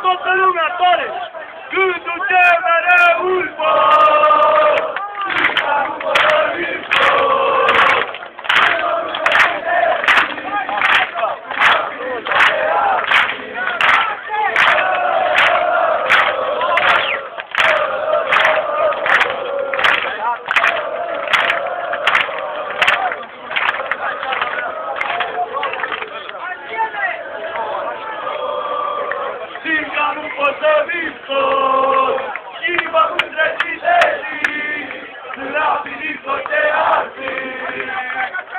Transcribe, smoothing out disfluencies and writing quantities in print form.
toată lumea tare! Gândul ce mereu îl pot! Singa nu pot să viscot, și vă mândrăci de zi, rapid din toate arții.